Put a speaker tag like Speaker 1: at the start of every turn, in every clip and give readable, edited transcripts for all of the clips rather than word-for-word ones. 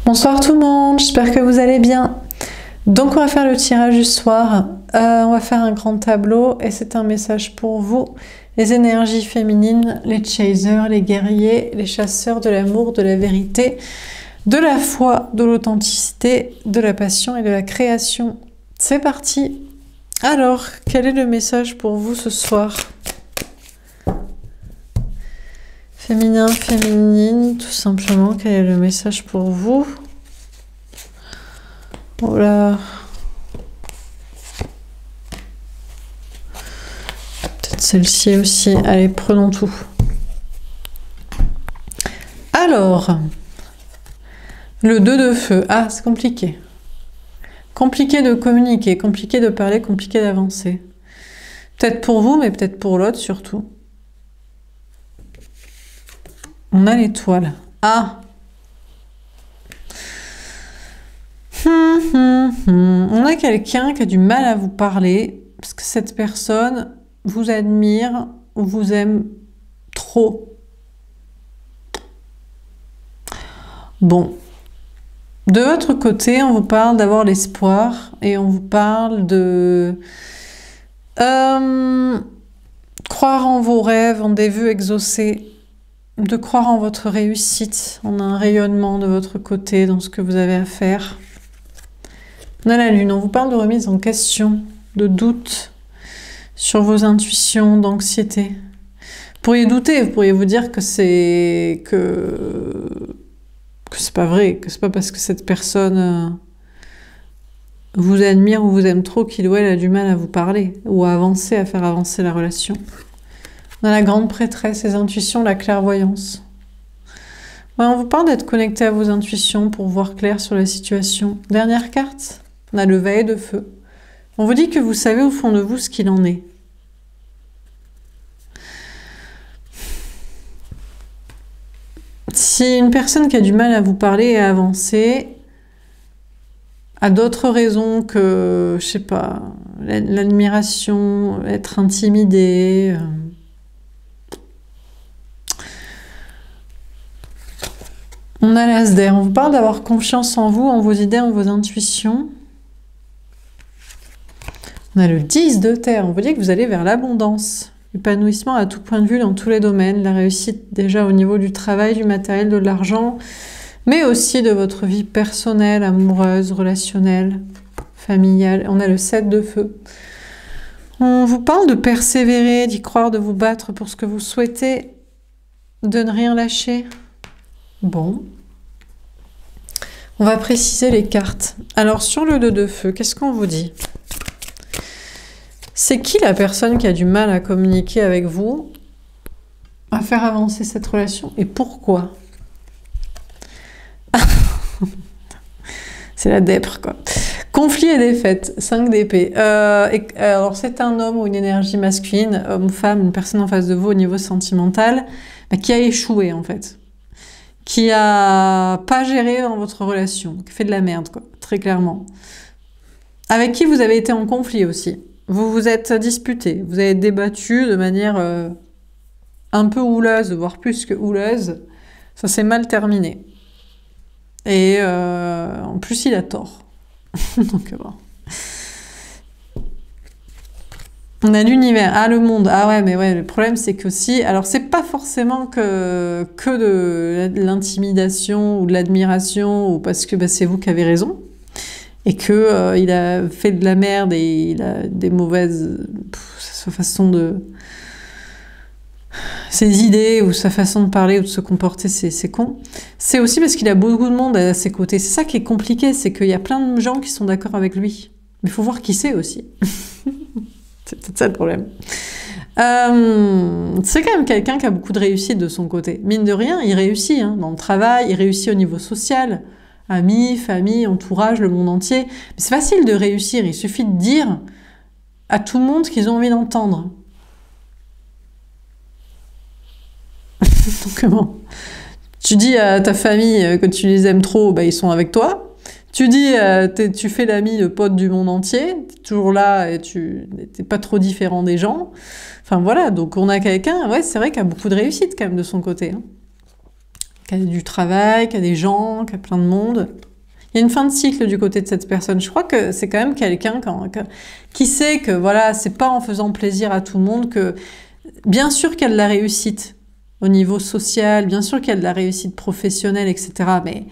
Speaker 1: Bonsoir tout le monde, j'espère que vous allez bien. Donc on va faire le tirage du soir, on va faire un grand tableau et c'est un message pour vous, les énergies féminines, les chasers, les guerriers, les chasseurs de l'amour, de la vérité, de la foi, de l'authenticité, de la passion et de la création. C'est parti. Alors, quel est le message pour vous ce soir? Féminin, féminine, tout simplement, quel est le message pour vous? Voilà. Peut-être celle-ci aussi. Allez, prenons tout. Alors, le 2 de feu. Ah, c'est compliqué. Compliqué de communiquer, compliqué de parler, compliqué d'avancer. Peut-être pour vous, mais peut-être pour l'autre surtout. On a l'étoile. Ah! On a quelqu'un qui a du mal à vous parler parce que cette personne vous admire ou vous aime trop. Bon. De votre côté, on vous parle d'avoir l'espoir et on vous parle de croire en vos rêves, en des vœux exaucés, de croire en votre réussite. On a un rayonnement de votre côté dans ce que vous avez à faire. On a la lune, on vous parle de remise en question, de doute sur vos intuitions, d'anxiété. Vous pourriez douter, vous pourriez vous dire que c'est pas vrai, que c'est pas parce que cette personne vous admire ou vous aime trop qu'il ou elle a du mal à vous parler ou à avancer, à faire avancer la relation. On a la grande prêtresse, les intuitions, la clairvoyance. Ouais, on vous parle d'être connecté à vos intuitions pour voir clair sur la situation. Dernière carte, on a le valet de feu. On vous dit que vous savez au fond de vous ce qu'il en est. Si une personne qui a du mal à vous parler et à avancer a d'autres raisons que, je sais pas, l'admiration, être intimidé, on a l'as d'air. On vous parle d'avoir confiance en vous, en vos idées, en vos intuitions. On a le 10 de terre. On vous dit que vous allez vers l'abondance. L'épanouissement à tout point de vue dans tous les domaines. La réussite déjà au niveau du travail, du matériel, de l'argent, mais aussi de votre vie personnelle, amoureuse, relationnelle, familiale. On a le 7 de feu. On vous parle de persévérer, d'y croire, de vous battre pour ce que vous souhaitez, de ne rien lâcher. Bon. On va préciser les cartes. Alors, sur le 2 de feu, qu'est-ce qu'on vous dit? C'est qui la personne qui a du mal à communiquer avec vous, à faire avancer cette relation, et pourquoi? C'est la dèpre, quoi. Conflit et défaite, 5 d'épée. Alors, c'est un homme ou une énergie masculine, homme ou femme, une personne en face de vous au niveau sentimental, qui a échoué, en fait. Qui a pas géré dans votre relation, qui fait de la merde, quoi, très clairement. Avec qui vous avez été en conflit aussi. Vous vous êtes disputé, vous avez débattu de manière un peu houleuse, voire plus que houleuse. Ça s'est mal terminé. Et en plus, il a tort. Donc bon. On a l'univers, ah le monde, ah ouais, mais ouais, le problème c'est que si, alors c'est pas forcément que de l'intimidation ou de l'admiration, ou parce que bah, c'est vous qui avez raison, et que il a fait de la merde et il a des mauvaises sa façon de... ses idées ou sa façon de parler ou de se comporter, c'est con. C'est aussi parce qu'il a beaucoup de monde à ses côtés. C'est ça qui est compliqué, c'est qu'il y a plein de gens qui sont d'accord avec lui. Mais il faut voir qui c'est aussi. C'est peut-être ça le problème. C'est quand même quelqu'un qui a beaucoup de réussite de son côté. Mine de rien, il réussit hein, dans le travail, il réussit au niveau social. Amis, famille, entourage, le monde entier. Mais c'est facile de réussir, il suffit de dire à tout le monde ce qu'ils ont envie d'entendre. Donc comment? Tu dis à ta famille que tu les aimes trop, bah, ils sont avec toi. Tu dis, tu fais l'ami, le pote du monde entier, t'es toujours là et tu n'es pas trop différent des gens. Enfin voilà, donc on a quelqu'un, ouais, c'est vrai qu'il a beaucoup de réussite quand même de son côté. Hein. qui a du travail, qui a des gens, qui a plein de monde. Il y a une fin de cycle du côté de cette personne. Je crois que c'est quand même quelqu'un qui sait que voilà, c'est pas en faisant plaisir à tout le monde que... Bien sûr qu'il y a de la réussite au niveau social, bien sûr qu'il y a de la réussite professionnelle, etc. Mais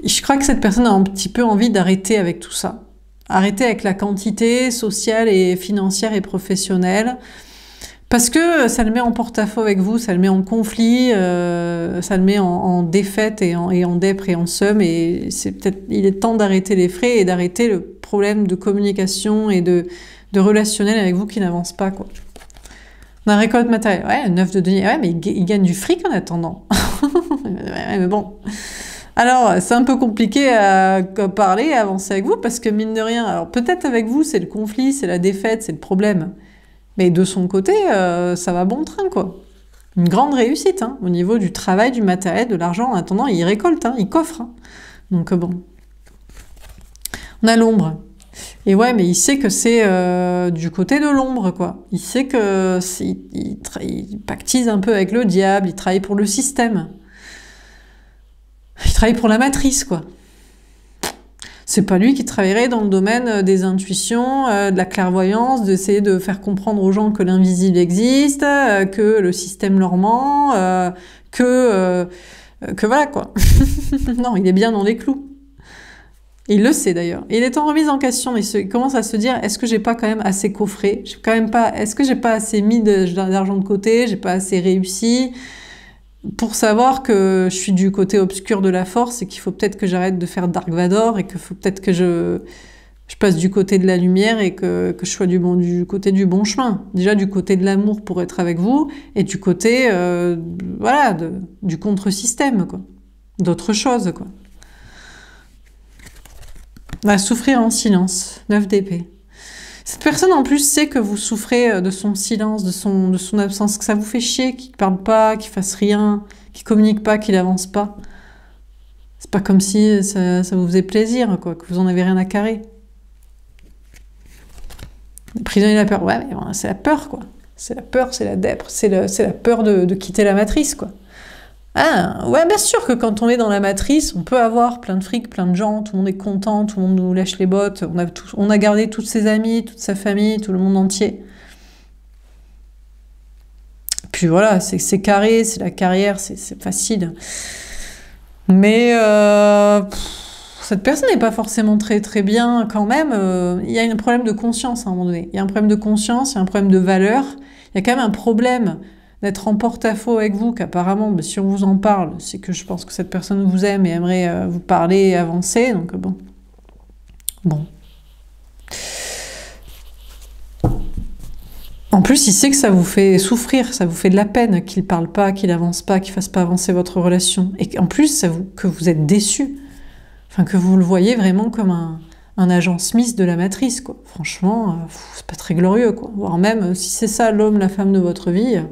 Speaker 1: je crois que cette personne a un petit peu envie d'arrêter avec tout ça. Arrêter avec la quantité sociale et financière et professionnelle. Parce que ça le met en porte-à-faux avec vous, ça le met en conflit, ça le met en défaite et en dépre et en seum. Et il est temps d'arrêter les frais et d'arrêter le problème de communication et de relationnel avec vous qui n'avance pas, quoi. On a récolte matérielle. Ouais, 9 de denier. Ouais, mais il gagne du fric en attendant. Ouais, mais bon. Alors, c'est un peu compliqué à parler, à avancer avec vous, parce que mine de rien, alors peut-être avec vous, c'est le conflit, c'est la défaite, c'est le problème. Mais de son côté, ça va bon train, quoi. Une grande réussite, hein, au niveau du travail, du matériel, de l'argent. En attendant, il récolte, hein, il coffre. Hein. Donc bon. On a l'ombre. Et ouais, mais il sait que c'est du côté de l'ombre, quoi. Il sait que il pactise un peu avec le diable, il travaille pour le système. Il travaille pour la matrice, quoi. C'est pas lui qui travaillerait dans le domaine des intuitions, de la clairvoyance, d'essayer de faire comprendre aux gens que l'invisible existe, que le système leur ment, que voilà, quoi. Non, il est bien dans les clous. Il le sait d'ailleurs. Il est en remise en question. Il commence à se dire, est-ce que j'ai pas quand même assez coffré? Est-ce que j'ai pas assez mis d'argent de côté? J'ai pas assez réussi? Pour savoir que je suis du côté obscur de la force et qu'il faut peut-être que j'arrête de faire Dark Vador et qu'il faut peut-être que je passe du côté de la lumière et que je sois du côté du bon chemin. Déjà du côté de l'amour pour être avec vous et du côté voilà, du contre-système, quoi. D'autres choses, quoi. On va souffrir en silence. 9 d'épée. Cette personne, en plus, sait que vous souffrez de son silence, de son absence, que ça vous fait chier, qu'il ne parle pas, qu'il fasse rien, qu'il communique pas, qu'il avance pas. C'est pas comme si ça vous faisait plaisir, quoi, que vous en avez rien à carrer. Prisonnier de la peur. Ouais, mais bon, c'est la peur, quoi. C'est la peur, c'est la dèpre, c'est la peur de quitter la matrice, quoi. Ah, ouais, bien sûr que quand on est dans la matrice, on peut avoir plein de fric, plein de gens, tout le monde est content, tout le monde nous lèche les bottes, on a gardé tous ses amis, toute sa famille, tout le monde entier. Puis voilà, c'est carré, c'est la carrière, c'est facile. Mais cette personne n'est pas forcément très très bien quand même. Il y a un problème de conscience à un moment donné. Il y a un problème de conscience, il y a un problème de valeur. Il y a quand même un problème d'être en porte-à-faux avec vous, qu'apparemment, si on vous en parle, c'est que je pense que cette personne vous aime et aimerait vous parler et avancer, donc bon. Bon. En plus, il sait que ça vous fait souffrir, ça vous fait de la peine, qu'il parle pas, qu'il avance pas, qu'il fasse pas avancer votre relation. Et en plus, que vous êtes déçu. Enfin, que vous le voyez vraiment comme un agent Smith de la matrice, quoi. Franchement, c'est pas très glorieux, quoi. Voire même, si c'est ça l'homme, la femme de votre vie...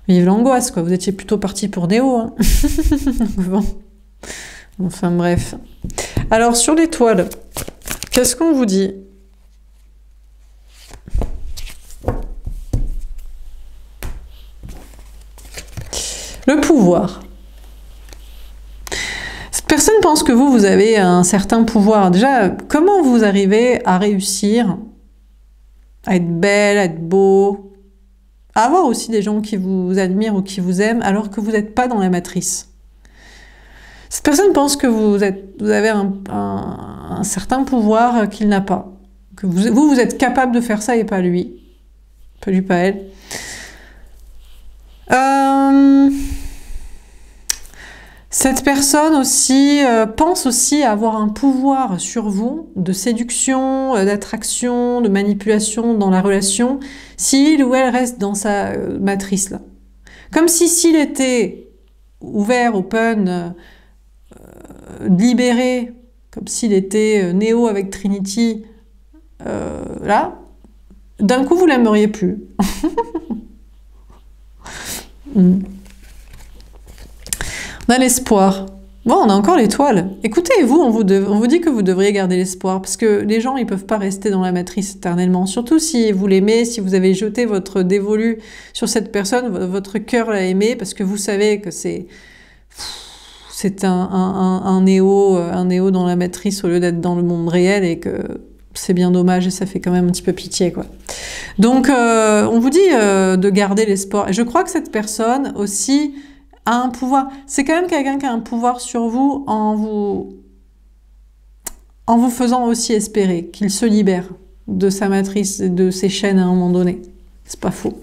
Speaker 1: Vive l'angoisse, quoi. Vous étiez plutôt parti pour Néo, hein. Bon. Enfin, bref. Alors, sur l'étoile, qu'est-ce qu'on vous dit? Le pouvoir. Cette personne pense que vous avez un certain pouvoir. Déjà, comment vous arrivez à réussir à être belle, à être beau, à avoir aussi des gens qui vous admirent ou qui vous aiment, alors que vous n'êtes pas dans la matrice. Cette personne pense que vous avez un certain pouvoir qu'il n'a pas. Que vous êtes capable de faire ça et pas lui. Pas lui, pas elle. Cette personne aussi pense aussi avoir un pouvoir sur vous de séduction, d'attraction, de manipulation dans la relation, s'il ou elle reste dans sa matrice là. Comme si s'il était ouvert, open, libéré, comme s'il était Néo avec Trinity, là, d'un coup vous l'aimeriez plus. On a l'espoir. Bon, on a encore l'étoile. Écoutez, vous, on vous dit que vous devriez garder l'espoir, parce que les gens, ils peuvent pas rester dans la matrice éternellement. Surtout si vous l'aimez, si vous avez jeté votre dévolu sur cette personne, votre cœur l'a aimé, parce que vous savez que c'est un néo dans la matrice au lieu d'être dans le monde réel, et que c'est bien dommage, et ça fait quand même un petit peu pitié, quoi. Donc, on vous dit de garder l'espoir. Et je crois que cette personne aussi a un pouvoir. C'est quand même quelqu'un qui a un pouvoir sur vous en vous faisant aussi espérer qu'il se libère de sa matrice, de ses chaînes à un moment donné. C'est pas faux.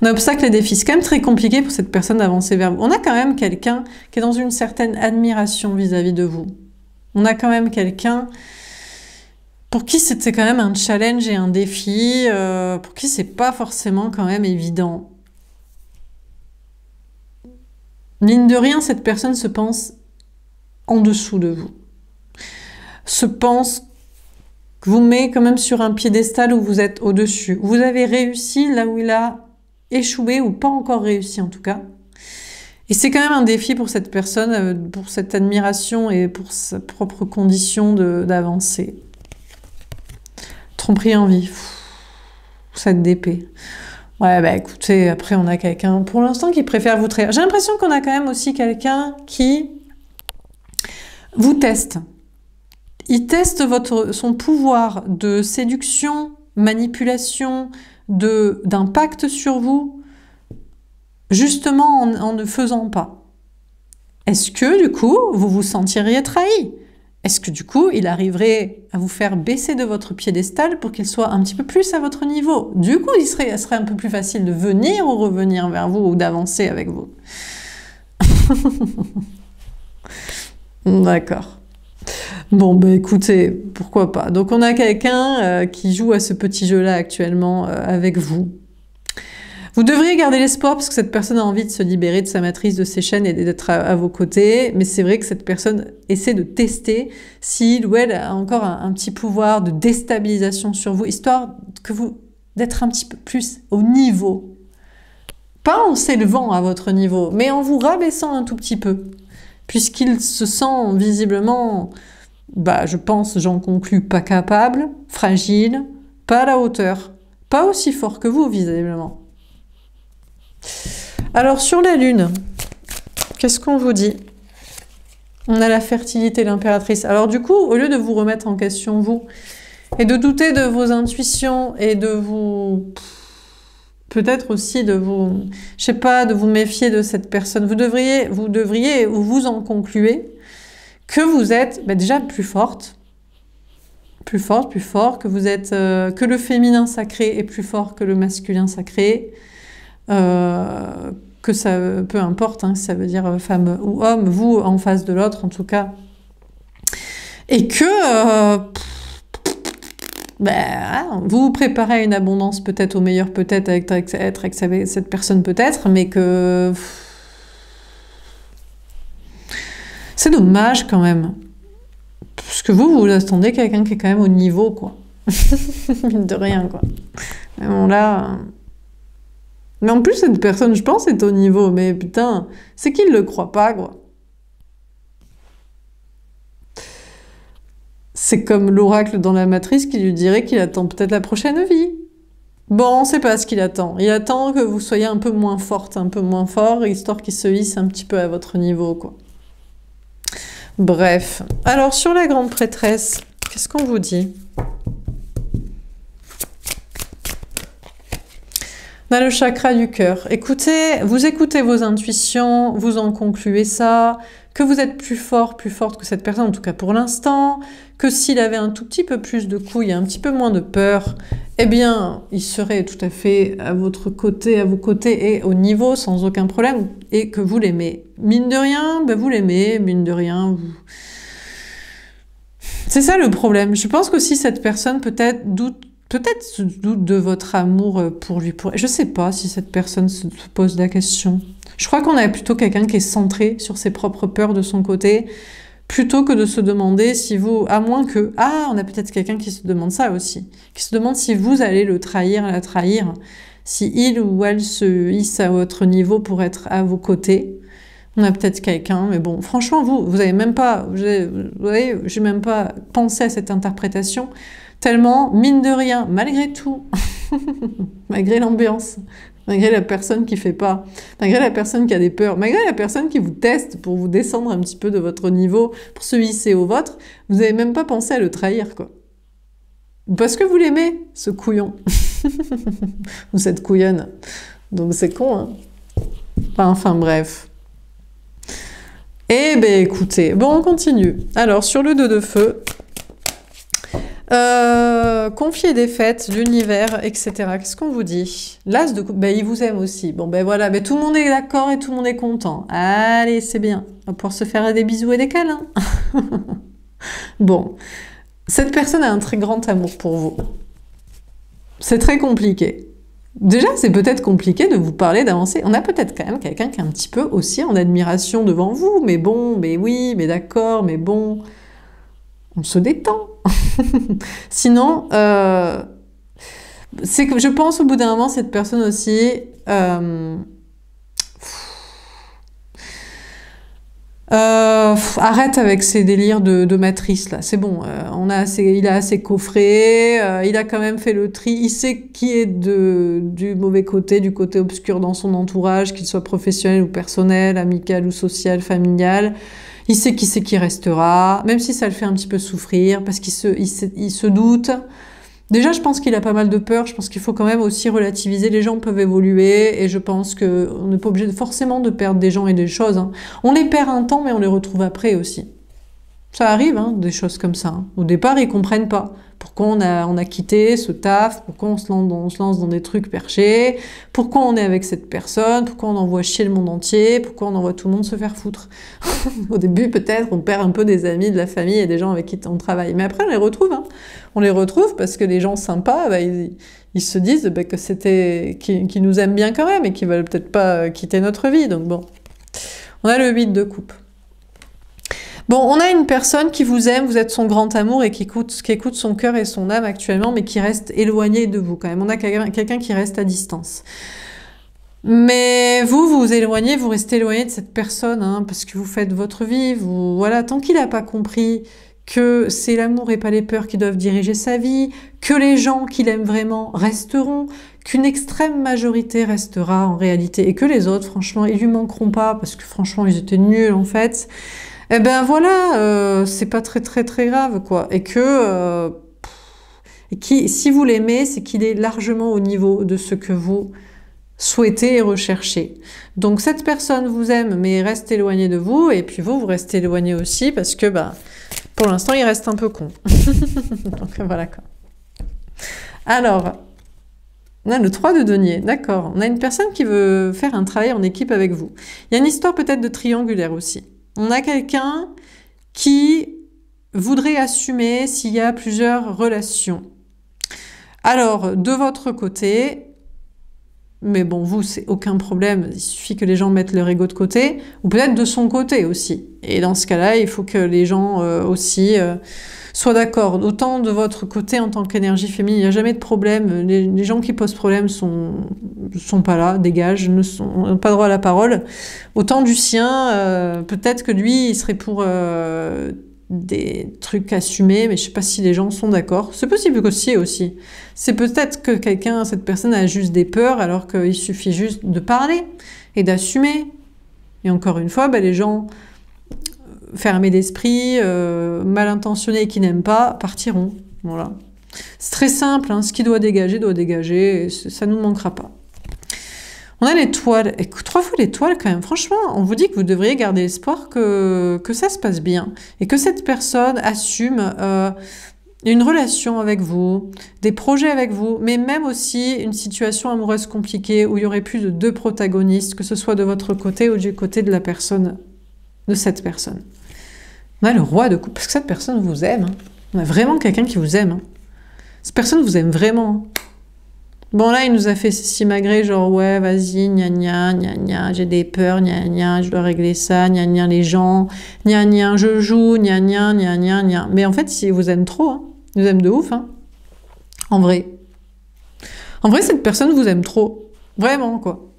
Speaker 1: On a obstacle et défis. C'est quand même très compliqué pour cette personne d'avancer vers vous. On a quand même quelqu'un qui est dans une certaine admiration vis-à-vis de vous. On a quand même quelqu'un pour qui c'était quand même un challenge et un défi, pour qui c'est pas forcément quand même évident. Mine de rien, cette personne se pense en dessous de vous. Se pense, vous met quand même sur un piédestal où vous êtes au-dessus. Vous avez réussi là où il a échoué, ou pas encore réussi en tout cas. Et c'est quand même un défi pour cette personne, pour cette admiration et pour sa propre condition d'avancer. Tromperie en vie. Cette d'épée. Ouais, bah écoutez, après on a quelqu'un, pour l'instant, qui préfère vous trahir. J'ai l'impression qu'on a quand même aussi quelqu'un qui vous teste. Il teste son pouvoir de séduction, manipulation, d'impact sur vous, justement en ne faisant pas. Est-ce que, du coup, vous vous sentiriez trahi? Est-ce que, du coup, il arriverait à vous faire baisser de votre piédestal pour qu'il soit un petit peu plus à votre niveau? Du coup, il serait un peu plus facile de venir ou revenir vers vous, ou d'avancer avec vous. D'accord. Bon, bah écoutez, pourquoi pas. Donc, on a quelqu'un qui joue à ce petit jeu-là actuellement avec vous. Vous devriez garder l'espoir parce que cette personne a envie de se libérer de sa matrice, de ses chaînes et d'être à vos côtés. Mais c'est vrai que cette personne essaie de tester s'il ou elle a encore un petit pouvoir de déstabilisation sur vous, histoire d'être un petit peu plus au niveau. Pas en s'élevant à votre niveau, mais en vous rabaissant un tout petit peu. Puisqu'il se sent visiblement, je pense, j'en conclus, pas capable, fragile, pas à la hauteur, pas aussi fort que vous, visiblement. Alors, sur la Lune, qu'est-ce qu'on vous dit? On a la fertilité, l'impératrice. Alors du coup, au lieu de vous remettre en question, vous, et de douter de vos intuitions, et de vous... peut-être aussi de vous... je sais pas, de vous méfier de cette personne, vous devriez, ou vous en concluez, que vous êtes déjà plus forte, plus fort, que vous êtes... que le féminin sacré est plus fort que le masculin sacré, que ça, peu importe, hein, ça veut dire femme ou homme, vous en face de l'autre en tout cas, et que vous vous préparez à une abondance, peut-être au meilleur, peut-être être avec cette personne, peut-être, mais que c'est dommage quand même, parce que vous attendez quelqu'un qui est quand même au niveau, quoi. Mine de rien, quoi. Mais bon, là... Mais en plus, cette personne, je pense, est au niveau. Mais putain, c'est qu'il ne le croit pas, quoi. C'est comme l'oracle dans la matrice qui lui dirait qu'il attend peut-être la prochaine vie. Bon, on ne sait pas ce qu'il attend. Il attend que vous soyez un peu moins forte, un peu moins fort, histoire qu'il se hisse un petit peu à votre niveau, quoi. Bref. Alors, sur la grande prêtresse, qu'est-ce qu'on vous dit ? On a le chakra du cœur. Vous écoutez vos intuitions, vous en concluez ça, que vous êtes plus fort, plus forte que cette personne, en tout cas pour l'instant, que s'il avait un tout petit peu plus de couilles, un petit peu moins de peur, eh bien, il serait tout à fait à votre côté, à vos côtés et au niveau, sans aucun problème, et que vous l'aimez. Mine de rien, vous l'aimez, mine de rien, vous... C'est ça le problème. Je pense qu'aussi cette personne peut-être doute de votre amour pour lui. Je sais pas si cette personne se pose la question. Je crois qu'on a plutôt quelqu'un qui est centré sur ses propres peurs de son côté, plutôt que de se demander si vous... À moins que... Ah, on a peut-être quelqu'un qui se demande ça aussi. Qui se demande si vous allez le trahir, la trahir, si il ou elle se hisse à votre niveau pour être à vos côtés. On a peut-être quelqu'un, mais bon, franchement, vous avez même pas, vous voyez, j'ai même pas pensé à cette interprétation, tellement, mine de rien, malgré tout, malgré l'ambiance, malgré la personne qui fait pas, malgré la personne qui a des peurs, malgré la personne qui vous teste pour vous descendre un petit peu de votre niveau, pour se hisser au vôtre, vous avez même pas pensé à le trahir, quoi. Parce que vous l'aimez, ce couillon. Ou cette couillonne. Donc c'est con, hein. Enfin bref. Eh ben écoutez, bon on continue. Alors sur le 2 de feu, confier des fêtes, l'univers, etc. Qu'est-ce qu'on vous dit? L'as de coupe, ben il vous aime aussi. Bon ben voilà, ben tout le monde est d'accord et tout le monde est content. Allez, c'est bien. On va pouvoir se faire des bisous et des câlins. Bon, cette personne a un très grand amour pour vous. C'est très compliqué. Déjà, c'est peut-être compliqué de vous parler d'avancer. On a peut-être quand même quelqu'un qui est un petit peu aussi en admiration devant vous. Mais bon, mais oui, mais d'accord, mais bon... On se détend. Sinon, c'est que je pense au bout d'un moment, cette personne aussi... arrête avec ces délires de matrice là, c'est bon, il a assez coffré, il a quand même fait le tri, il sait qui est du mauvais côté, du côté obscur dans son entourage, qu'il soit professionnel ou personnel, amical ou social, familial. Il sait qui c'est qui restera, même si ça le fait un petit peu souffrir, parce qu'il se doute. Déjà, je pense qu'il a pas mal de peur. Je pense qu'il faut quand même aussi relativiser. Les gens peuvent évoluer et je pense qu'on n'est pas obligé forcément de perdre des gens et des choses. Hein. On les perd un temps, mais on les retrouve après aussi. Ça arrive, hein, des choses comme ça. Hein. Au départ, ils comprennent pas. Pourquoi on a quitté ce taf, pourquoi on se lance dans des trucs perchés, pourquoi on est avec cette personne, pourquoi on envoie chier le monde entier, pourquoi on envoie tout le monde se faire foutre. Au début, peut-être, on perd un peu des amis, de la famille et des gens avec qui on travaille. Mais après, on les retrouve. Hein. On les retrouve parce que les gens sympas, bah, ils se disent bah, que c'était qu'ils nous aiment bien quand même et qu'ils veulent peut-être pas quitter notre vie. Donc bon, on a le 8 de coupe. Bon, on a une personne qui vous aime, vous êtes son grand amour et qui écoute son cœur et son âme actuellement, mais qui reste éloigné de vous quand même. On a quelqu'un qui reste à distance. Mais vous vous éloignez, vous restez éloigné de cette personne, hein, parce que vous faites votre vie. Voilà, tant qu'il n'a pas compris que c'est l'amour et pas les peurs qui doivent diriger sa vie, que les gens qu'il aime vraiment resteront, qu'une extrême majorité restera en réalité, et que les autres, franchement, ils lui manqueront pas, parce que franchement, ils étaient nuls en fait. Eh ben voilà, c'est pas très grave, quoi. Et que si vous l'aimez, c'est qu'il est largement au niveau de ce que vous souhaitez et recherchez. Donc cette personne vous aime, mais reste éloignée de vous, et puis vous restez éloigné aussi, parce que bah, pour l'instant, il reste un peu con. Donc voilà, quoi. Alors, on a le 3 de denier, d'accord. On a une personne qui veut faire un travail en équipe avec vous. Il y a une histoire peut-être de triangulaire aussi. On a quelqu'un qui voudrait assumer s'il y a plusieurs relations. Alors, de votre côté, mais bon, vous, c'est aucun problème, il suffit que les gens mettent leur ego de côté, ou peut-être de son côté aussi. Et dans ce cas-là, il faut que les gens aussi soient d'accord. Autant de votre côté en tant qu'énergie féminine, il n'y a jamais de problème. Les gens qui posent problème sont pas là, dégagent, n'ont pas droit à la parole. Autant du sien, peut-être que lui, il serait pour des trucs assumés, mais je sais pas si les gens sont d'accord. C'est possible aussi. C'est peut-être que cette personne a juste des peurs, alors qu'il suffit juste de parler et d'assumer. Et encore une fois, bah, les gens fermés d'esprit, mal intentionnés et qui n'aiment pas, partiront. Voilà. C'est très simple, hein. Ce qui doit dégager, et ça ne nous manquera pas. On a l'étoile, et 3 fois l'étoile quand même, franchement, on vous dit que vous devriez garder espoir que ça se passe bien, et que cette personne assume une relation avec vous, des projets avec vous, mais même aussi une situation amoureuse compliquée où il y aurait plus de 2 protagonistes, que ce soit de votre côté ou du côté de la personne, de cette personne. On a le roi de coupe, parce que cette personne vous aime. Hein. On a vraiment quelqu'un qui vous aime. Hein. Cette personne vous aime vraiment. Bon, là, il nous a fait simagré, genre, ouais, vas-y, gna gna, gna gna, j'ai des peurs, gna gna, je dois régler ça, gna gna, les gens, gna gna, je joue, gna gna, gna gna, gna. Mais en fait, il vous aime trop, hein. Il vous aime de ouf, hein. En vrai. En vrai, cette personne vous aime trop. Vraiment, quoi.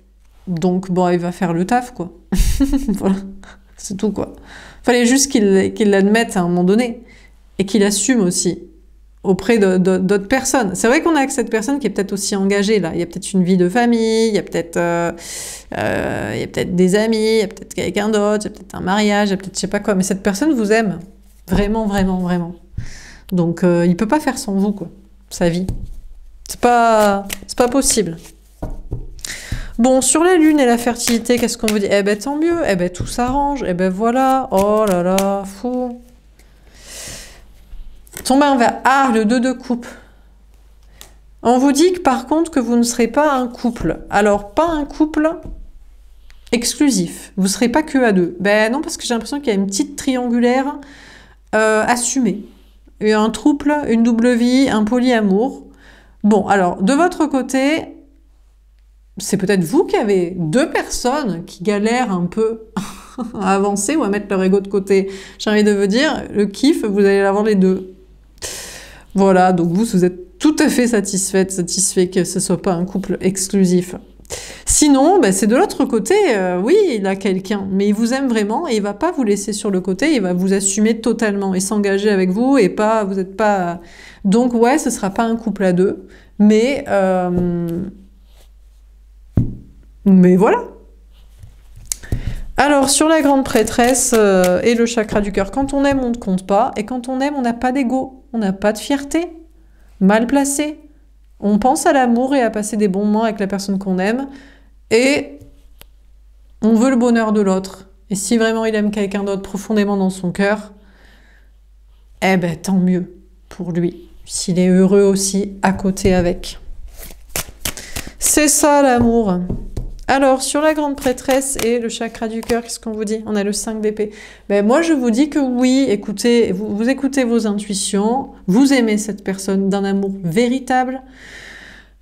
Speaker 1: Donc, bon, il va faire le taf, quoi. Voilà, c'est tout, quoi. Fallait juste qu'il l'admette à un moment donné et qu'il assume aussi auprès d'autres personnes. C'est vrai qu'on a avec cette personne qui est peut-être aussi engagée, là. Il y a peut-être une vie de famille, il y a peut-être des amis, il y a peut-être quelqu'un d'autre, il y a peut-être un mariage, il y a peut-être je sais pas quoi. Mais cette personne vous aime. Vraiment, vraiment, vraiment. Donc, il peut pas faire sans vous, quoi. Sa vie. C'est pas possible. Bon, sur la lune et la fertilité, qu'est-ce qu'on vous dit? Eh ben, tant mieux. Eh ben, tout s'arrange. Eh ben, voilà. Oh là là, fou. Tomber en vers. Ah, le 2 de coupe. On vous dit que par contre que vous ne serez pas un couple. Alors, pas un couple exclusif. Vous ne serez pas que à deux. Ben non, parce que j'ai l'impression qu'il y a une petite triangulaire assumée. Un trouble, une double vie, un polyamour. Bon, alors, de votre côté, c'est peut-être vous qui avez deux personnes qui galèrent un peu à avancer ou à mettre leur ego de côté. J'ai envie de vous dire, le kiff, vous allez l'avoir les deux. Voilà, donc vous êtes tout à fait satisfait que ce soit pas un couple exclusif. Sinon, ben c'est de l'autre côté, oui, il a quelqu'un, mais il vous aime vraiment et il va pas vous laisser sur le côté, il va vous assumer totalement et s'engager avec vous et pas, vous n'êtes pas... Donc ouais, ce sera pas un couple à deux, mais voilà. Alors, sur la grande prêtresse et le chakra du cœur, quand on aime, on ne compte pas, et quand on aime, on n'a pas d'ego, on n'a pas de fierté, mal placé. On pense à l'amour et à passer des bons moments avec la personne qu'on aime, et on veut le bonheur de l'autre. Et si vraiment il aime quelqu'un d'autre profondément dans son cœur, eh ben tant mieux pour lui, s'il est heureux aussi à côté avec. C'est ça l'amour. Alors, sur la grande prêtresse et le chakra du cœur, qu'est-ce qu'on vous dit? On a le 5 d'épée. Ben, moi, je vous dis que oui, écoutez, vous écoutez vos intuitions, vous aimez cette personne d'un amour véritable.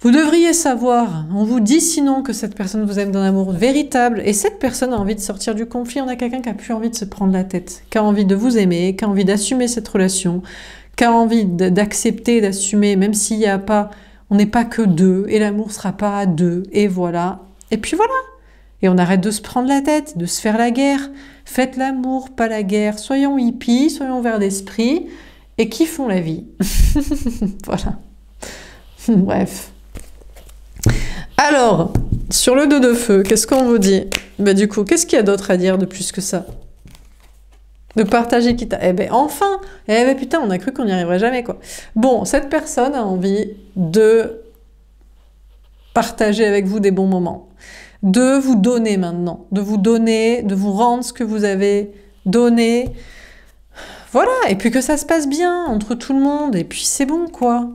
Speaker 1: Vous devriez savoir, on vous dit sinon que cette personne vous aime d'un amour véritable, et cette personne a envie de sortir du conflit. On a quelqu'un qui a plus envie de se prendre la tête, qui a envie de vous aimer, qui a envie d'assumer cette relation, qui a envie d'accepter, d'assumer, même s'il n'y a pas, on n'est pas que deux, et l'amour ne sera pas à deux, et voilà. Et puis voilà. Et on arrête de se prendre la tête, de se faire la guerre. Faites l'amour, pas la guerre. Soyons hippies, soyons ouverts d'esprit, et kiffons la vie. Voilà. Bref. Alors, sur le 2 de feu, qu'est-ce qu'on vous dit? Ben, du coup, qu'est-ce qu'il y a d'autre à dire de plus que ça? De partager quitte à... Eh ben enfin! Eh ben putain, on a cru qu'on n'y arriverait jamais, quoi. Bon, cette personne a envie de partager avec vous des bons moments. De vous donner maintenant. De vous donner, de vous rendre ce que vous avez donné. Voilà, et puis que ça se passe bien entre tout le monde, et puis c'est bon, quoi.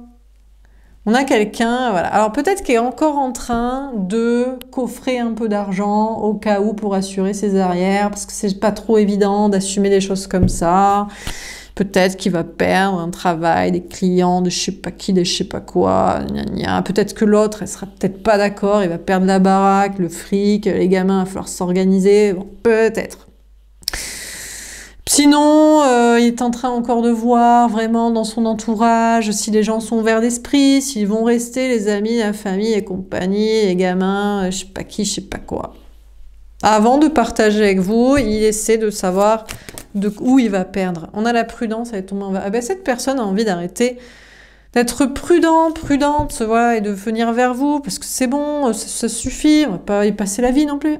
Speaker 1: On a quelqu'un, voilà. Alors peut-être qu'il est encore en train de coffrer un peu d'argent au cas où pour assurer ses arrières, parce que c'est pas trop évident d'assumer des choses comme ça. Peut-être qu'il va perdre un travail, des clients, de je sais pas qui, de je sais pas quoi. Peut-être que l'autre, elle sera peut-être pas d'accord, il va perdre la baraque, le fric, les gamins, il va falloir s'organiser. Bon, peut-être. Sinon, il est en train encore de voir vraiment dans son entourage si les gens sont ouverts d'esprit, s'ils vont rester, les amis, la famille et compagnie, les gamins, je sais pas qui, je sais pas quoi. Avant de partager avec vous, il essaie de savoir où il va perdre. On a la prudence, elle est tombée en bas. Ah ben, cette personne a envie d'arrêter d'être prudente, voilà, et de venir vers vous, parce que c'est bon, ça suffit, on va pas y passer la vie non plus.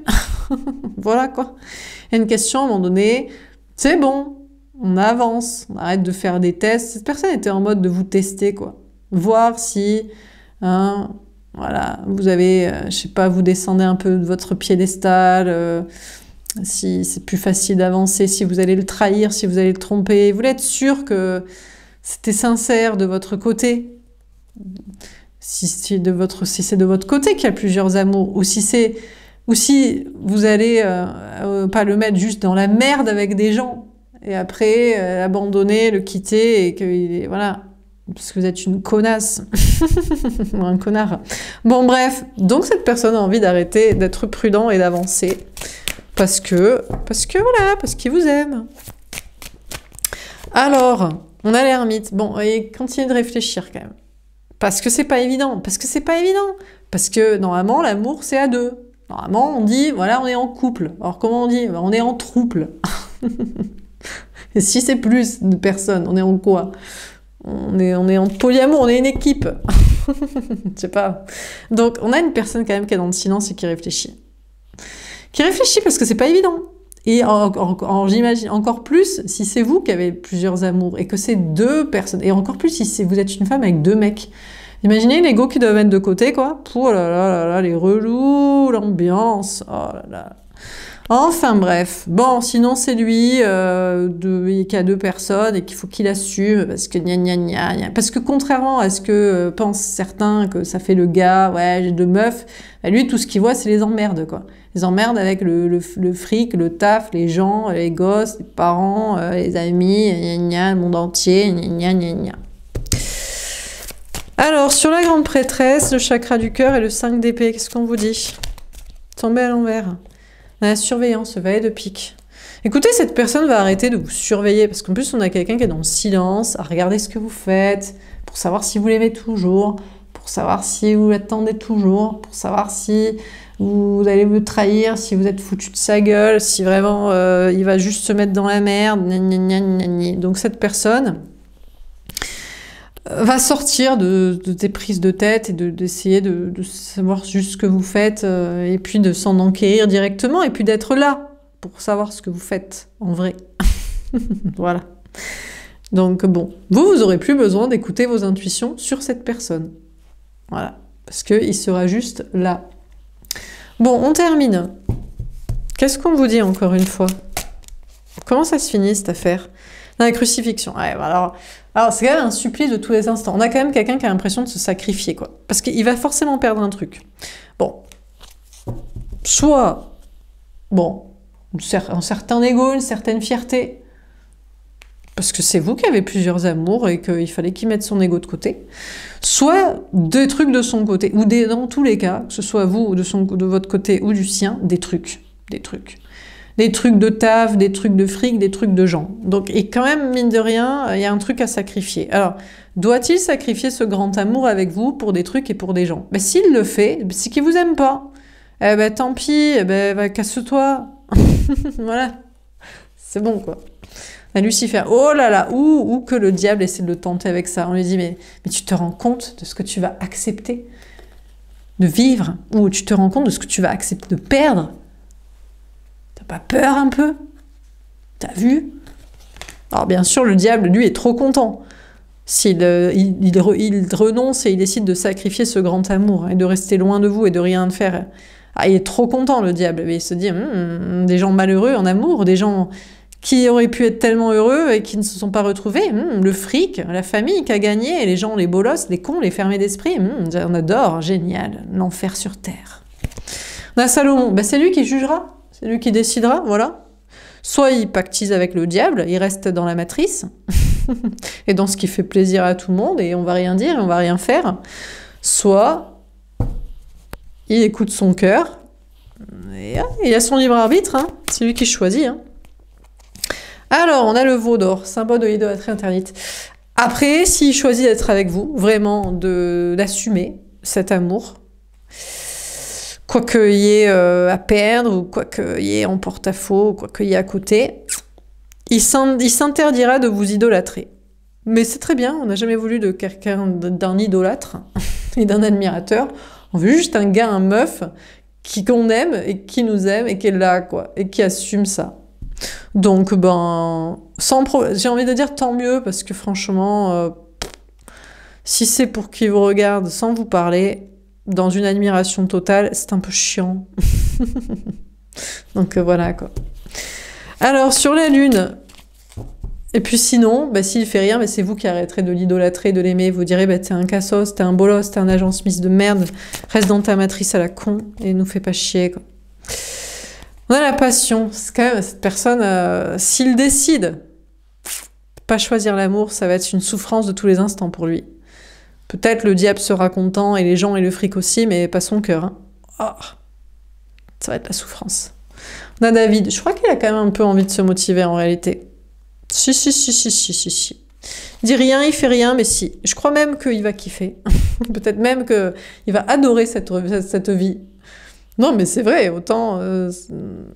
Speaker 1: Voilà, quoi. Il y a une question, à un moment donné, c'est bon, on avance, on arrête de faire des tests. Cette personne était en mode de vous tester, quoi. Voir si... Hein, voilà, vous avez, je sais pas, vous descendez un peu de votre piédestal, si c'est plus facile d'avancer, si vous allez le trahir, si vous allez le tromper. Vous voulez être sûr que c'était sincère de votre côté. Si c'est de votre côté qu'il y a plusieurs amours, ou si vous allez pas le mettre juste dans la merde avec des gens, et après l'abandonner, le quitter, et qu'il est... Voilà. Parce que vous êtes une connasse. Ou un connard. Bon, bref. Donc, cette personne a envie d'arrêter d'être prudent et d'avancer. Parce que voilà, parce qu'il vous aime. Alors, on a l'ermite. Bon, et continuez de réfléchir quand même. Parce que c'est pas évident. Parce que normalement, l'amour, c'est à deux. Normalement, on dit, voilà, on est en couple. Alors, comment on dit? On est en trouble. Et si c'est plus de personnes, on est en quoi? On est en polyamour, on est une équipe. Je sais pas. Donc, on a une personne quand même qui est dans le silence et qui réfléchit. Qui réfléchit parce que c'est pas évident. Et j'imagine encore plus si c'est vous qui avez plusieurs amours et que c'est deux personnes. Et encore plus si vous êtes une femme avec deux mecs. Imaginez l'ego qui doit mettre de côté, quoi. Oh là là là là, les relous, l'ambiance. Oh là là. Enfin bref. Bon, sinon c'est lui qui a deux personnes et qu'il faut qu'il assume parce que gna gna gna gna. Parce que contrairement à ce que pensent certains que ça fait le gars, ouais, j'ai deux meufs, bah lui tout ce qu'il voit c'est les emmerdes, quoi. Les emmerdes avec le fric, le taf, les gens, les gosses, les parents, les amis, gna gna, le monde entier, gna gna gna gna. Alors, sur la grande prêtresse, le chakra du cœur et le 5 d'épée, qu'est-ce qu'on vous dit? Tombez à l'envers. La surveillance, le valet de pique. Écoutez, cette personne va arrêter de vous surveiller, parce qu'en plus, on a quelqu'un qui est dans le silence, à regarder ce que vous faites, pour savoir si vous l'aimez toujours, pour savoir si vous l'attendez toujours, pour savoir si vous allez vous trahir, si vous êtes foutu de sa gueule, si vraiment il va juste se mettre dans la merde. Gna gna gna gna gna. Donc cette personne va sortir de tes prises de tête et d'essayer de savoir juste ce que vous faites et puis de s'en enquérir directement et puis d'être là pour savoir ce que vous faites en vrai. Voilà. Donc bon, vous aurez plus besoin d'écouter vos intuitions sur cette personne. Voilà. Parce qu'il sera juste là. Bon, on termine. Qu'est-ce qu'on vous dit encore une fois? Comment ça se finit cette affaire? La crucifixion. Ouais, alors c'est quand même un supplice de tous les instants. On a quand même quelqu'un qui a l'impression de se sacrifier, quoi. Parce qu'il va forcément perdre un truc. Bon. Soit, bon, un certain ego, une certaine fierté. Parce que c'est vous qui avez plusieurs amours et qu'il fallait qu'il mette son ego de côté. Soit des trucs de son côté. Ou dans tous les cas, que ce soit vous de votre côté ou du sien, des trucs. Des trucs. Des trucs de taf, des trucs de fric, des trucs de gens. Donc, et quand même, mine de rien, il y a un truc à sacrifier. Alors, doit-il sacrifier ce grand amour avec vous pour des trucs et pour des gens? Ben, s'il le fait, c'est qu'il vous aime pas. Eh ben, tant pis, eh ben, casse-toi. Voilà. C'est bon, quoi. À Lucifer, oh là là, ou que le diable essaie de le tenter avec ça. On lui dit, mais tu te rends compte de ce que tu vas accepter de vivre? Ou tu te rends compte de ce que tu vas accepter de perdre? T'as pas peur un peu? T'as vu? Alors bien sûr, le diable, lui, est trop content. Il renonce et il décide de sacrifier ce grand amour et de rester loin de vous et de rien faire. Ah, il est trop content, le diable. Mais il se dit, des gens malheureux en amour, des gens qui auraient pu être tellement heureux et qui ne se sont pas retrouvés. Le fric, la famille qui a gagné, les gens, les bolosses, les cons, les fermés d'esprit. On adore, génial, l'enfer sur terre. On a Salomon, ben, c'est lui qui jugera. C'est lui qui décidera, voilà. Soit il pactise avec le diable, il reste dans la matrice, et dans ce qui fait plaisir à tout le monde, et on va rien dire, et on va rien faire. Soit il écoute son cœur, et il a son libre arbitre, hein. C'est lui qui choisit. Hein. Alors, on a le veau d'or, symbole de l'idolâtrie interdite. Après, s'il choisit d'être avec vous, vraiment d'assumer cet amour, quoi qu'il y ait à perdre, ou quoi qu'il y ait en porte-à-faux, ou quoi qu'il y ait à côté, il s'interdira de vous idolâtrer. Mais c'est très bien, on n'a jamais voulu de quelqu'un, d'un idolâtre et d'un admirateur. On veut juste un gars, un meuf, qu'on aime et qui nous aime et qui est là, quoi, et qui assume ça. Donc, ben, j'ai envie de dire tant mieux, parce que franchement, si c'est pour qu'il vous regarde sans vous parler, dans une admiration totale, c'est un peu chiant. Donc voilà, quoi. Alors, sur la Lune, et puis sinon, bah, s'il fait rien, bah, c'est vous qui arrêterez de l'idolâtrer, de l'aimer. Vous direz, bah, t'es un cassos, t'es un bolos, t'es un agent Smith de merde, reste dans ta matrice à la con, et nous fais pas chier, quoi. On a la passion. C'est quand même, cette personne, s'il décide pas choisir l'amour, ça va être une souffrance de tous les instants pour lui. Peut-être le diable sera content, et les gens et le fric aussi, mais pas son cœur. Hein. Oh, ça va être la souffrance. On a David. Je crois qu'il a quand même un peu envie de se motiver en réalité. Si. Il dit rien, il fait rien, mais si. Je crois même qu'il va kiffer. Peut-être même qu'il va adorer cette vie. Non, mais c'est vrai, autant...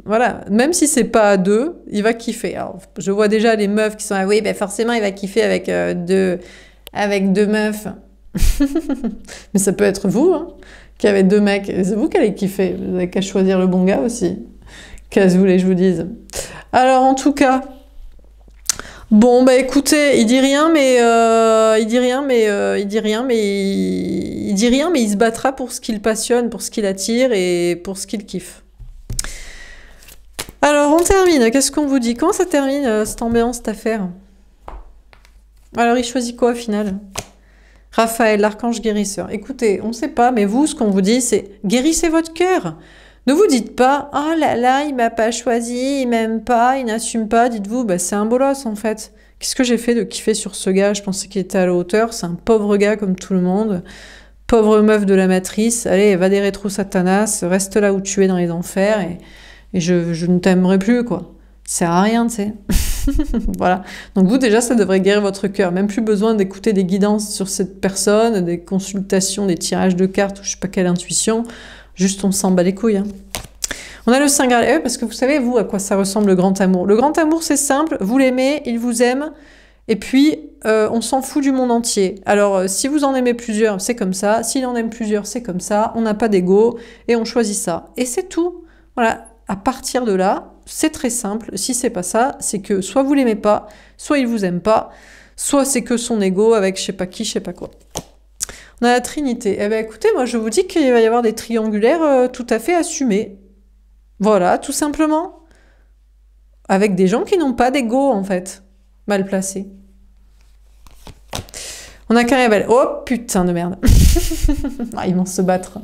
Speaker 1: voilà, même si c'est pas à deux, il va kiffer. Alors, je vois déjà les meufs qui sont là, oui, ben forcément, il va kiffer avec deux meufs. Mais ça peut être vous, hein, qui avez deux mecs. C'est vous qui allez kiffer. Vous n'avez qu'à choisir le bon gars aussi. Qu'est-ce que vous voulez que je vous dise? Alors, en tout cas... Bon, bah écoutez, il dit rien, mais il dit rien, mais il dit rien, mais il dit rien, mais il se battra pour ce qu'il passionne, pour ce qu'il attire et pour ce qu'il kiffe. Alors, on termine. Qu'est-ce qu'on vous dit? Comment ça termine cette ambiance, cette affaire? Alors, il choisit quoi au final? Raphaël, l'archange guérisseur. Écoutez, on ne sait pas, mais vous, ce qu'on vous dit, c'est guérissez votre cœur. Ne vous dites pas, oh là là, il m'a pas choisi, il m'aime pas, il n'assume pas. Dites-vous, bah, c'est un bolos en fait. Qu'est-ce que j'ai fait de kiffer sur ce gars? Je pensais qu'il était à la hauteur. C'est un pauvre gars comme tout le monde. Pauvre meuf de la matrice. Allez, va des rétro satanas, reste là où tu es dans les enfers et je ne t'aimerai plus, quoi. Ça sert à rien, tu sais. Voilà. Donc vous, déjà, ça devrait guérir votre cœur. Même plus besoin d'écouter des guidances sur cette personne, des consultations, des tirages de cartes, ou je sais pas quelle intuition. Juste, on s'en bat les couilles. Hein. On a le Saint Graal, parce que vous savez, vous, à quoi ça ressemble le grand amour. Le grand amour, c'est simple, vous l'aimez, il vous aime, et puis on s'en fout du monde entier. Alors, si vous en aimez plusieurs, c'est comme ça. S'il en aime plusieurs, c'est comme ça. On n'a pas d'ego, et on choisit ça. Et c'est tout. Voilà, à partir de là, c'est très simple. Si c'est pas ça, c'est que soit vous l'aimez pas, soit il vous aime pas, soit c'est que son ego avec je sais pas qui, je sais pas quoi. On a la Trinité. Eh bien, écoutez, moi, je vous dis qu'il va y avoir des triangulaires tout à fait assumés. Voilà, tout simplement. Avec des gens qui n'ont pas d'ego, en fait. Mal placés. On a Carabelle. Oh, putain de merde. Ah, ils vont se battre.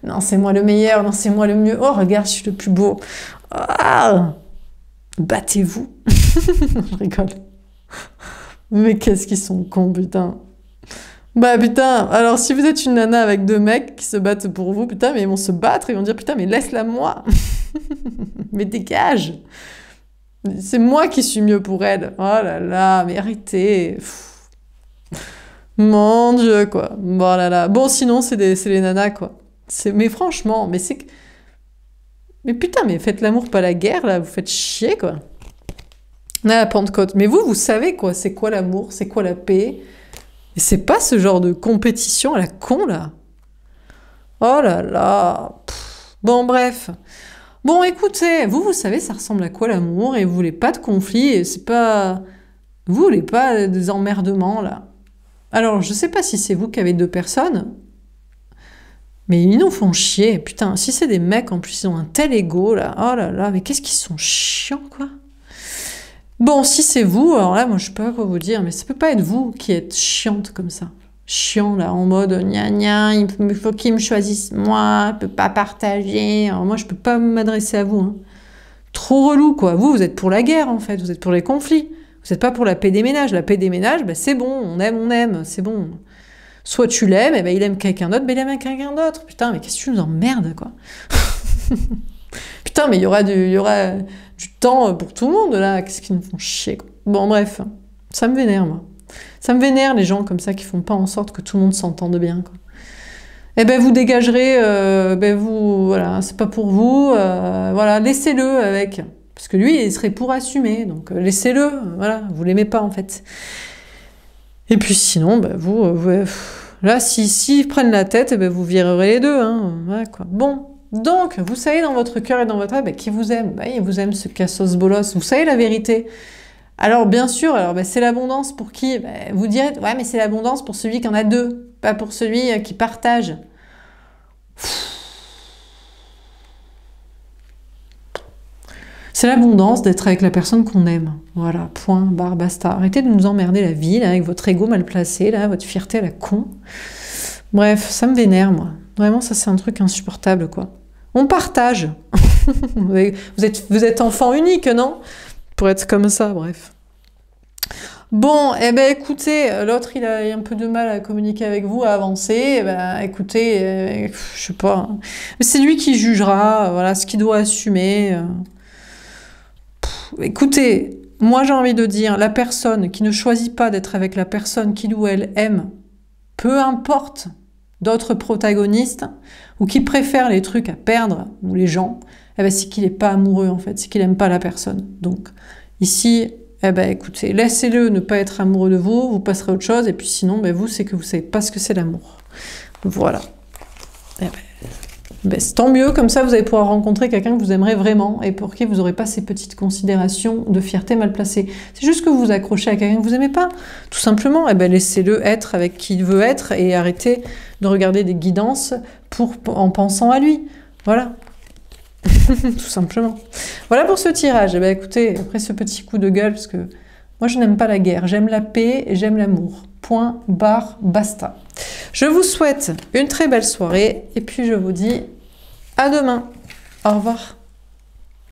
Speaker 1: Non, c'est moi le meilleur. Non, c'est moi le mieux. Oh, regarde, je suis le plus beau. Ah, battez-vous. Je rigole. Mais qu'est-ce qu'ils sont cons, putain. Bah putain, alors si vous êtes une nana avec deux mecs qui se battent pour vous, putain, mais ils vont se battre, ils vont dire putain, mais laisse-la moi. Mais dégage. C'est moi qui suis mieux pour elle. Oh là là, mais arrêtez. Pff. Mon Dieu, quoi. Bon là là. Bon, sinon, c'est les nanas, quoi. Mais franchement, mais c'est... Mais putain, mais faites l'amour, pas la guerre, là. Vous faites chier, quoi. On a la Pentecôte. Mais vous savez, quoi. C'est quoi l'amour? C'est quoi la paix? Et c'est pas ce genre de compétition à la con, là. Oh là là. Pff. Bon, bref. Bon, écoutez, vous savez, ça ressemble à quoi l'amour, et vous voulez pas de conflit, et c'est pas... Vous voulez pas des emmerdements, là. Alors, je sais pas si c'est vous qui avez deux personnes, mais ils nous font chier. Putain, si c'est des mecs, en plus, ils ont un tel ego, là. Oh là là, mais qu'est-ce qu'ils sont chiants, quoi. Bon, si c'est vous, alors là, moi, je sais pas quoi vous dire, mais ça peut pas être vous qui êtes chiante comme ça. Chiant, là, en mode, gna gna, il faut qu'ils me choisissent moi, je peux pas partager. Alors moi, je peux pas m'adresser à vous. Hein. Trop relou, quoi. Vous êtes pour la guerre, en fait. Vous êtes pour les conflits. Vous n'êtes pas pour la paix des ménages. La paix des ménages, bah, c'est bon, on aime, c'est bon. Soit tu l'aimes, et ben il aime quelqu'un d'autre, mais il aime quelqu'un d'autre. Putain, mais qu'est-ce que tu nous emmerdes, quoi. Putain, mais il y aura du temps pour tout le monde, là. Qu'est-ce qu'ils nous font chier, quoi. Bon, bref. Ça me vénère, moi. Ça me vénère, les gens comme ça, qui font pas en sorte que tout le monde s'entende bien, quoi. Eh ben, vous dégagerez, voilà, c'est pas pour vous, voilà, laissez-le avec. Parce que lui, il serait pour assumer, donc laissez-le, voilà, vous l'aimez pas, en fait. Et puis sinon, là, s'ils prennent la tête, vous virerez les deux, hein, voilà, quoi. Bon. Donc, vous savez dans votre cœur et dans votre âme qui vous aime. Il vous aime ce cassos bolos. Vous savez la vérité. Alors, bien sûr, c'est l'abondance pour qui vous direz, ouais, mais c'est l'abondance pour celui qui en a deux, pas pour celui qui partage. C'est l'abondance d'être avec la personne qu'on aime. Voilà, point, barre, basta. Arrêtez de nous emmerder la vie, là, avec votre ego mal placé, là, votre fierté à la con. Bref, ça me vénère, moi. Vraiment, ça, c'est un truc insupportable, quoi. On partage. Vous êtes enfant unique, non? Pour être comme ça, bref. Bon, eh ben écoutez, l'autre, il a un peu de mal à communiquer avec vous, à avancer. Eh ben, écoutez, je sais pas. Mais c'est lui qui jugera, voilà, ce qu'il doit assumer. Écoutez, moi, j'ai envie de dire, la personne qui ne choisit pas d'être avec la personne qu'il ou elle aime, peu importe d'autres protagonistes, ou qui préfère les trucs à perdre, ou les gens, eh ben, c'est qu'il n'est pas amoureux en fait, c'est qu'il n'aime pas la personne. Donc ici, eh ben, écoutez, laissez-le ne pas être amoureux de vous, vous passerez à autre chose, et puis sinon, ben, vous, c'est que vous ne savez pas ce que c'est l'amour. Voilà. Eh ben, c'est tant mieux, comme ça vous allez pouvoir rencontrer quelqu'un que vous aimerez vraiment et pour qui vous n'aurez pas ces petites considérations de fierté mal placées. C'est juste que vous vous accrochez à quelqu'un que vous n'aimez pas, tout simplement. Eh ben, laissez-le être avec qui il veut être et arrêtez de regarder des guidances en pensant à lui. Voilà. Tout simplement. Voilà pour ce tirage. Eh ben, écoutez, après ce petit coup de gueule, parce que moi je n'aime pas la guerre, j'aime la paix et j'aime l'amour. Point, barre, basta. Je vous souhaite une très belle soirée et puis je vous dis à demain. Au revoir.